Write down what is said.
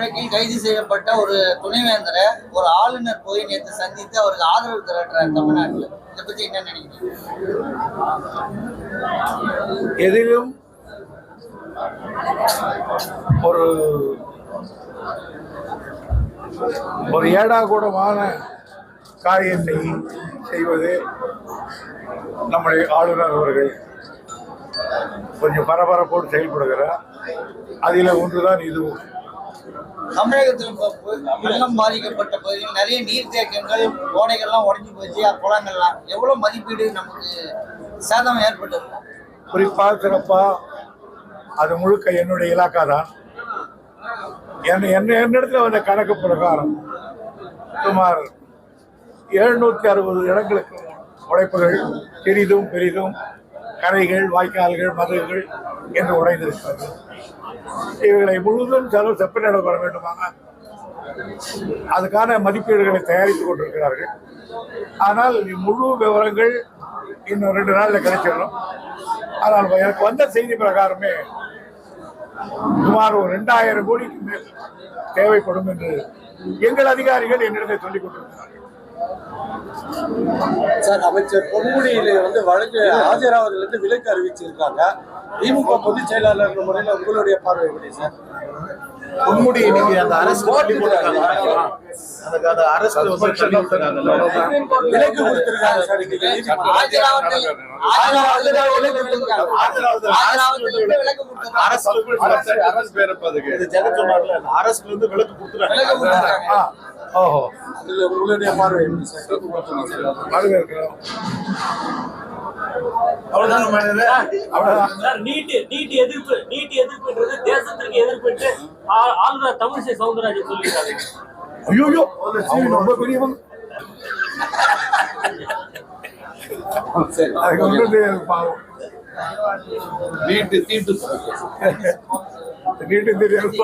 வழக்கில் கைது செய்யப்பட்ட ஒரு துணைவேந்தரை ஒரு ஆளுநர் போய் நேற்று சந்தித்து அவருக்கு ஆதரவு திரட்டுறார் தமிழ்நாட்டில். இதை பத்தி என்ன நினைக்கிறீங்க? எதிலும் ஒரு ஏடாகூடமான காரியத்தை செய்வது நம்முடைய ஆளுநர் அவர்கள் கொஞ்சம் பரபரப்போடு செயல்படுகிறார். அதில் ஒன்றுதான் இதுவும். தமிழகத்தில் வெள்ளம் பாதிக்கப்பட்ட பகுதியில் நிறைய நீர்த்தேக்கங்கள் ஓடைகள்லாம் உடஞ்சி போச்சு, குளங்கள்லாம் எவ்வளவு மதிப்பீடு நமக்கு சேதம் ஏற்பட்டது? குறிப்பாக சிறப்பாக அது முழுக்க என்னுடைய இலாக்கா தான். என்னிடத்துல வந்த கணக்கு பிரகாரம் சுமார் 760 இடங்களுக்கு உடைப்புகள் சிறிதும் பெரிதும் கரைகள், வாய்க்கால்கள், மதுகள் என்று உடைந்திருக்கிறது. இவைகளை முழுவதும் செப்பனிட வர வேண்டுமானால் அதுக்கான மதிப்பீடுகளை தயாரித்துக் கொண்டிருக்கிறார்கள். ஆனால் முழு விவரங்கள் இன்னும் 2 நாளில் கிடைச்சிடணும். ஆனால் எனக்கு வந்த செய்தி பிரகாரமே சுமார் 2000 கோடிக்கு மேல் தேவைப்படும் என்று எங்கள் அதிகாரிகள் என்னிடத்தை சொல்லிக் கொண்டிருக்கிறார்கள். சார், அமைச்சர் பொன்முடியில வழக்கு ஆஜராவதிலிருந்து விலக்கு அறிவிச்சிருக்காங்க. திமுக பொதுச் செயலாளர் முறையில் உங்களுடைய பார்வை எப்படி சார்? பொன்முடி இன்னைக்கு அந்த அரசு விலக்கு கொடுத்திருக்காங்க சார். அரசு பேரப்பதுக்கு அரசுல இருந்து விலக்கு கொடுத்துருக்காங்க. ஓஹோ, அதுல உங்களுடைய பார்வை எப்படி சார்? நீட் எதிர்ப்புன்றது தேசத்திற்கு எதிர்ப்பு ஆளுநர் தமிழிசை சவுந்தரராஜன் சொல்லியிருக்காரு. ஐயோ, ரொம்ப பெரியவங்க. நீட்டு தெரியாது.